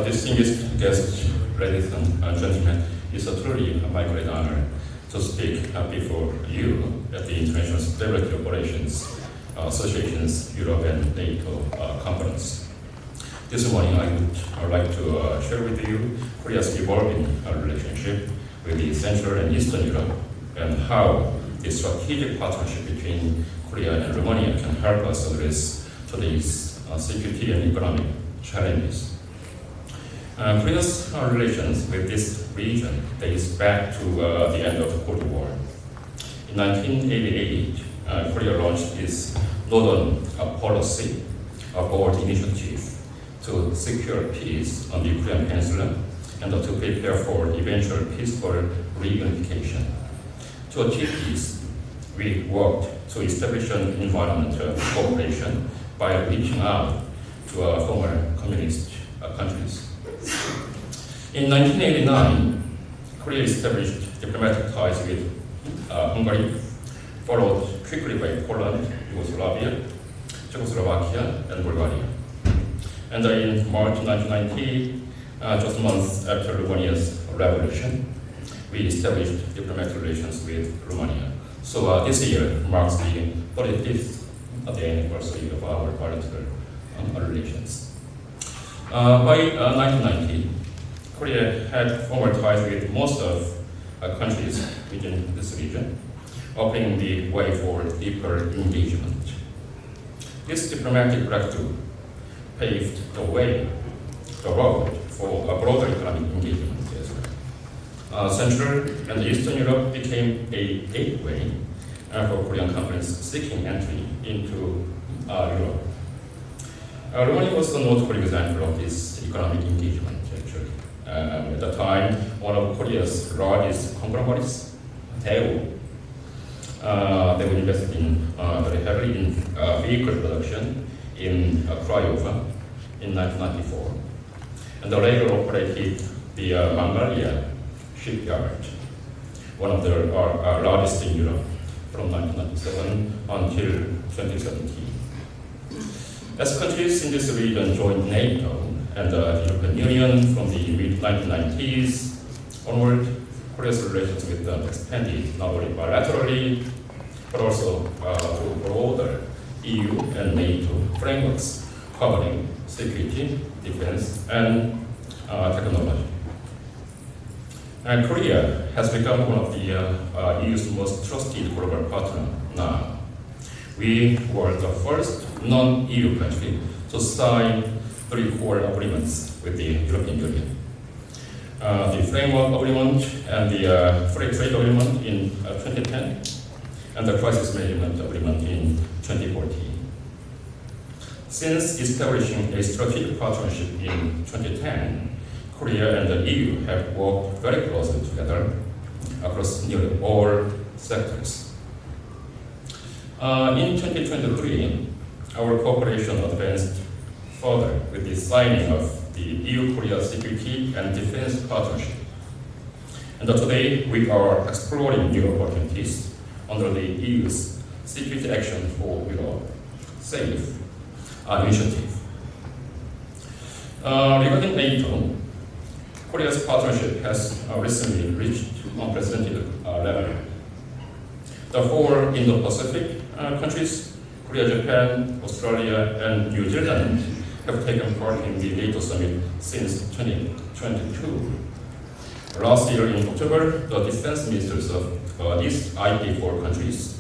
Distinguished guests, ladies and gentlemen, it's a truly my great honor to speak before you at the International Stability Operations Association's Europe and NATO conference. This morning I would like to share with you Korea's evolving relationship with the Central and Eastern Europe and how the strategic partnership between Korea and Romania can help us address today's security and economic challenges. Korea's relations with this region dates back to the end of the Cold War. In 1988, Korea launched its Northern Policy, a bold initiative to secure peace on the Korean Peninsula and to prepare for eventual peaceful reunification. To achieve this, we worked to establish an environment of cooperation by reaching out to former communist countries. In 1989, Korea established diplomatic ties with Hungary, followed quickly by Poland, Yugoslavia, Czechoslovakia, and Bulgaria. And in March 1990, just months after Romania's revolution, we established diplomatic relations with Romania. So this year marks the 35th anniversary of our bilateral relations. By 1990, Korea had formal ties with most of countries within this region, opening the way for deeper engagement. This diplomatic breakthrough paved the road for a broader economic engagement as well. Central and Eastern Europe became a gateway for Korean companies seeking entry into Europe. Romania was a notable example of this economic engagement, actually. At the time, one of Korea's largest conglomerates, Daewoo, they were invested very heavily in vehicle production in Craiova in 1994. And they later operated the Mongolia shipyard, one of the largest in Europe, from 1997 until 2017. As countries in this region joined NATO and the European Union from the mid-1990s onward, Korea's relations with them expanded not only bilaterally, but also through broader EU and NATO frameworks covering security, defense, and technology. And Korea has become one of the EU's most trusted global partners now. We were the first non-EU country to sign 3 core agreements with the European Union. The Framework Agreement and the Free Trade Agreement in 2010, and the Crisis Management Agreement in 2014. Since establishing a strategic partnership in 2010, Korea and the EU have worked very closely together across nearly all sectors. In 2023, our cooperation advanced further with the signing of the EU-Korea Security and Defense Partnership. And today, we are exploring new opportunities under the EU's Security Action for Europe, SAFE, initiative. Regarding NATO, Korea's partnership has recently reached unprecedented level. The 4 Indo-Pacific countries, Korea, Japan, Australia, and New Zealand, have taken part in the NATO summit since 2022. Last year in October, the defense ministers of these IP4 countries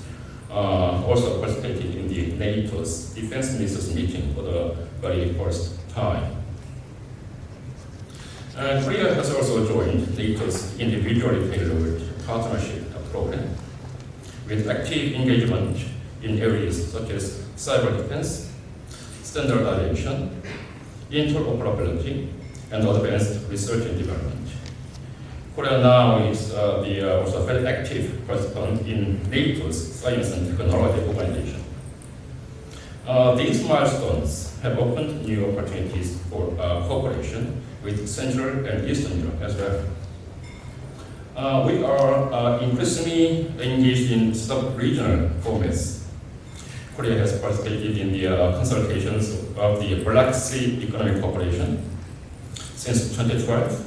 also participated in the NATO's defense ministers meeting for the very first time. Korea has also joined NATO's individually tailored partnership program with active engagement in areas such as cyber defense, standardization, interoperability, and advanced research and development. Korea now is also a very active participant in NATO's Science and Technology Organization. These milestones have opened new opportunities for cooperation with Central and Eastern Europe as well. We are increasingly engaged in sub-regional formats. Korea has participated in the consultations of the Black Sea Economic Cooperation, since 2012.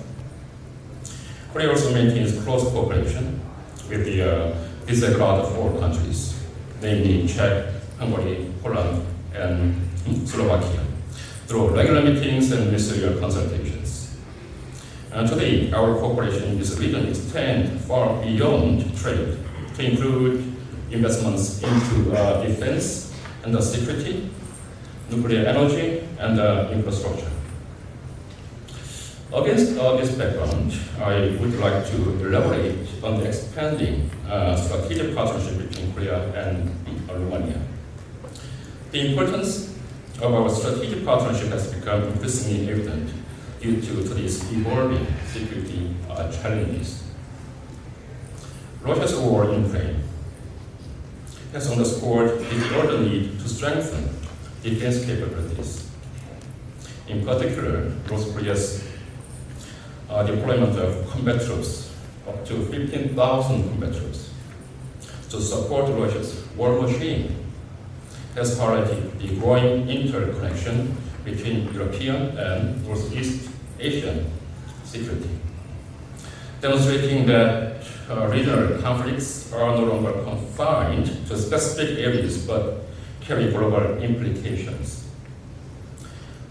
Korea also maintains close cooperation with the Visegrad 4 countries, namely Czech, Hungary, Poland, and Slovakia, through regular meetings and ministerial consultations. And today, our cooperation in this region extends far beyond trade to include investments into defense and security, nuclear energy, and infrastructure. Against this background, I would like to elaborate on the expanding strategic partnership between Korea and Romania. The importance of our strategic partnership has become increasingly evident due to today's evolving security challenges. Russia's war in Ukraine has underscored the urgent need to strengthen defense capabilities. In particular, North Korea's deployment of combat troops, up to 15,000 combat troops, to support Russia's war machine, has highlighted the growing interconnection between European and Northeast Asian security, demonstrating that regional conflicts are no longer confined to specific areas but carry global implications.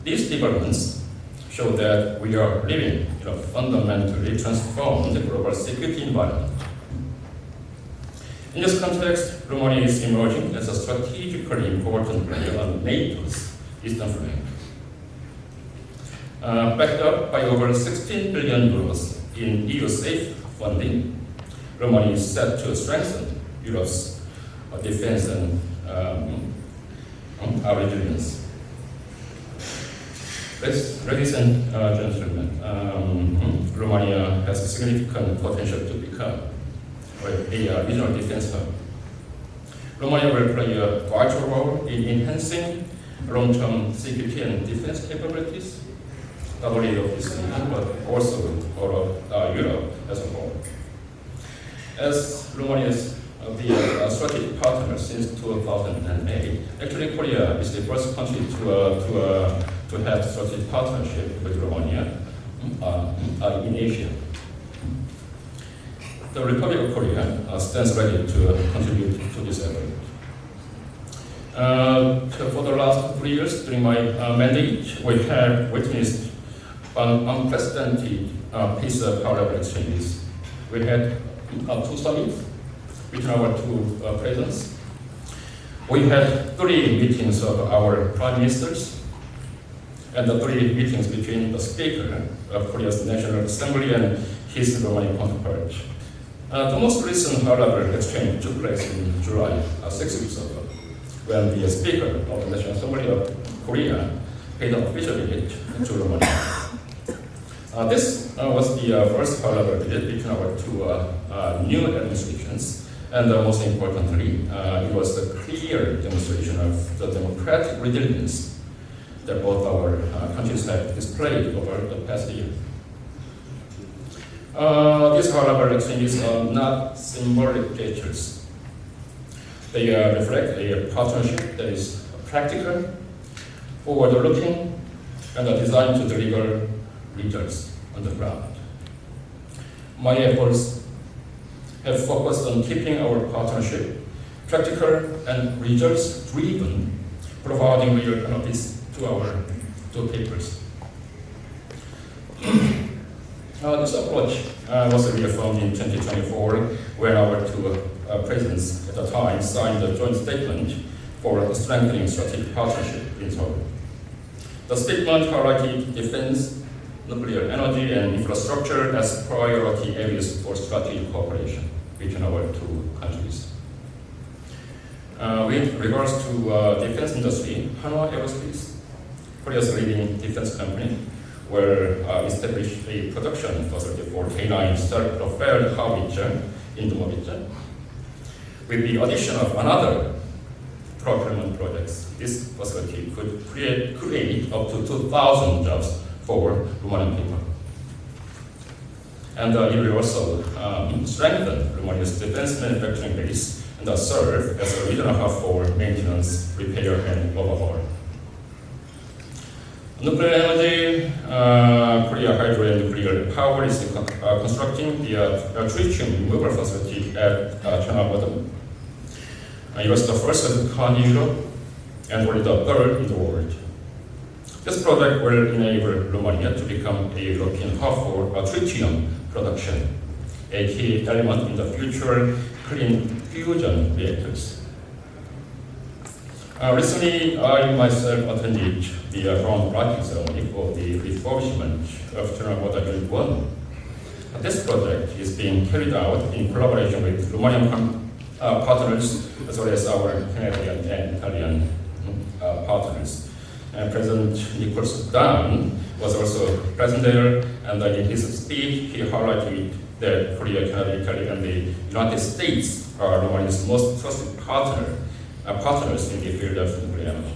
These developments show that we are living in a fundamentally transformed global security environment. In this context, Romania is emerging as a strategically important player on NATO's eastern flank. Backed up by over 16 billion euros in EU safe funding, Romania is set to strengthen Europe's defense and our resilience. Ladies and gentlemen, Romania has significant potential to become a regional defense hub. Romania will play a vital role in enhancing long-term security and defense capabilities, not only of this region, but also of Europe as a whole. As Romania's strategic partner since 2008, actually Korea is the first country to have strategic partnership with Romania in Asia. The Republic of Korea stands ready to contribute to this effort. For the last 3 years, during my mandate, we have witnessed an unprecedented pace of high-level exchanges. We had 2 summits between our 2 presidents. We had 3 meetings of our prime ministers, and the 3 meetings between the Speaker of Korea's National Assembly and his Romanian counterpart. The most recent high-level exchange took place in July, 6 weeks ago, when the Speaker of the National Assembly of Korea paid an official visit to Romania. This was the first high-level visit between our 2 new administrations, and most importantly, it was a clear demonstration of the democratic resilience that both our countries have displayed over the past year. These high-level exchanges are not symbolic gestures. They reflect a partnership that is practical, forward-looking, and are designed to deliver results on the ground. My efforts have focused on keeping our partnership practical and results-driven, providing real benefits to our 2 papers. This approach was reaffirmed in 2024 when our 2 presidents at the time signed a joint statement for strengthening strategic partnership in Seoul. The statement highlighted defense, nuclear energy, and infrastructure as priority areas for strategic cooperation between our 2 countries. With regards to defense industry, Hanwha Aerospace, Korea's leading defense company, will establish a production facility for K9 self-propelled howitzer in Dumovice. With the addition of another procurement projects, this facility could create up to 2,000 jobs for Romanian people. And it will also strengthen Romania's defense manufacturing base and serve as a regional hub for maintenance, repair, and overhaul. Nuclear energy, Korea hydro and nuclear power is constructing the tritium removal facility at China bottom. It was the first of its kind in Europe and only the third in the world. This project will enable Romania to become a European hub for tritium production, a key element in the future clean fusion reactors. Recently, I myself attended the groundbreaking ceremony for the refurbishment of Chernobyl Unit 1. This project is being carried out in collaboration with Romanian partners as well as our Canadian and Italian partners. President Nicholas Dunn was also present there, and in his speech he highlighted that Korea, Canada, Italy, and the United States are Romania's most trusted partners in the field of nuclear energy.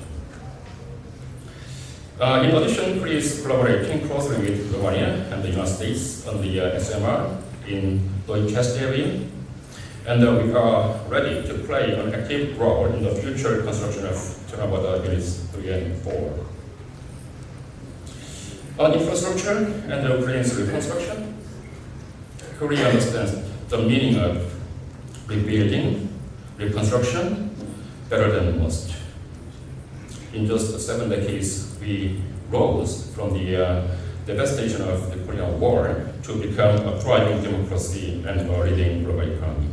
In addition, Korea is collaborating closely with Romania and the United States on the SMR in the Chest area, and we are ready to play an active role in the future construction of Chernobyl Units 3 and 4. On infrastructure and the Ukraine's reconstruction, Korea understands the meaning of rebuilding, reconstruction, better than most. In just 7 decades, we rose from the devastation of the Korean War to become a thriving democracy and a leading global economy.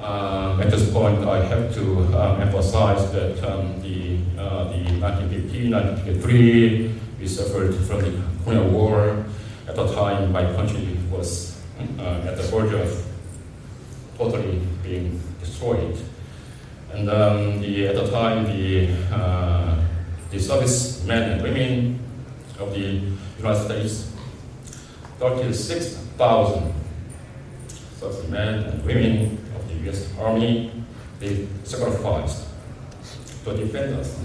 At this point, I have to emphasize that the 1950-1953, we suffered from the Korean War. At the time, my country was at the verge of totally being destroyed. And at the time, the servicemen and women of the United States, 36,000 servicemen and women of the U.S. Army, they sacrificed to defend us.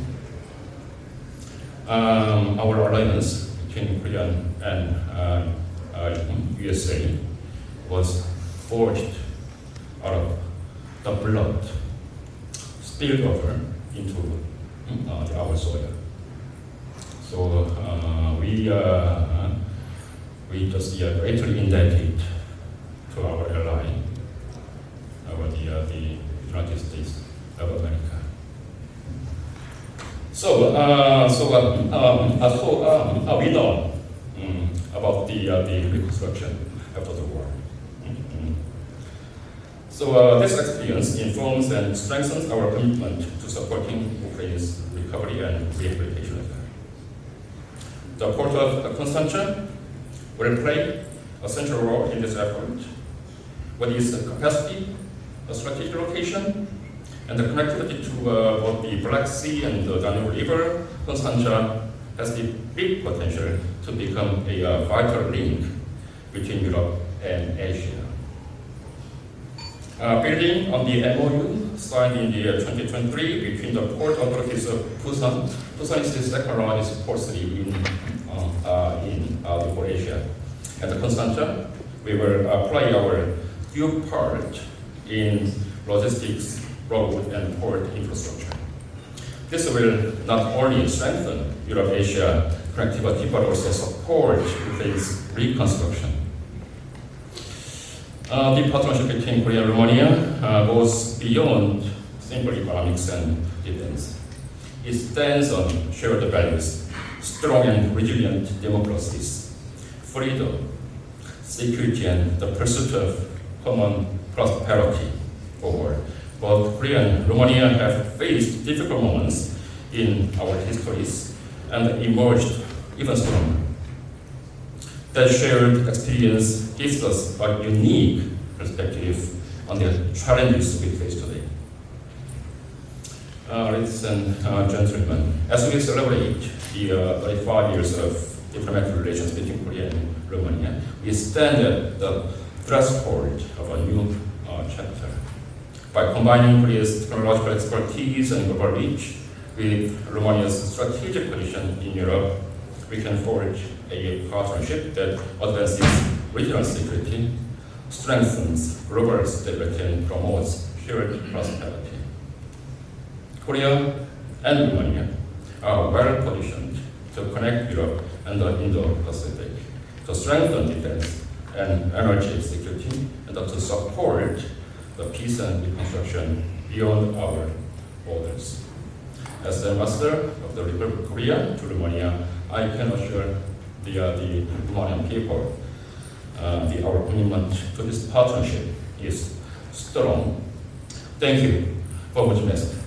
Our alliance between Korea and USA was forged out of the blood spilled over into our soil. So we just greatly indebted to our ally, the United States of America. So we know about the reconstruction after the war. So this experience informs and strengthens our commitment to supporting Ukraine's recovery and rehabilitation effort. The port of Constanța will play a central role in this effort. What is the capacity, a strategic location, and the connectivity to both the Black Sea and the Danube River, Constanța has the big potential to become a vital link between Europe and Asia. Building on the MOU signed in the 2023 between the port authorities of Busan. Busan is the second largest port city in Coreea. At Constanța, we will play our due part in logistics, road, and port infrastructure. This will not only strengthen Europe-Asia connectivity, but also support Ukraine's reconstruction. The partnership between Korea and Romania goes beyond simple economics and defense. It stands on shared values, strong and resilient democracies, freedom, security, and the pursuit of common prosperity for both Korea and Romania have faced difficult moments in our histories and emerged even stronger. That shared experience gives us a unique perspective on the challenges we face today. Ladies and gentlemen, as we celebrate the 35 years of diplomatic relations between Korea and Romania, we stand at the threshold of a new chapter. By combining Korea's technological expertise and global reach with Romania's strategic position in Europe, we can forge a partnership that advances regional security, strengthens global stability, and promotes shared prosperity. Korea and Romania are well positioned to connect Europe and the Indo-Pacific to strengthen defense and energy security, and to support the peace and reconstruction beyond our borders. As the ambassador of the Republic of Korea to Romania, I can assure the Romanian people our commitment to this partnership is strong. Thank you. Vă mulțumesc.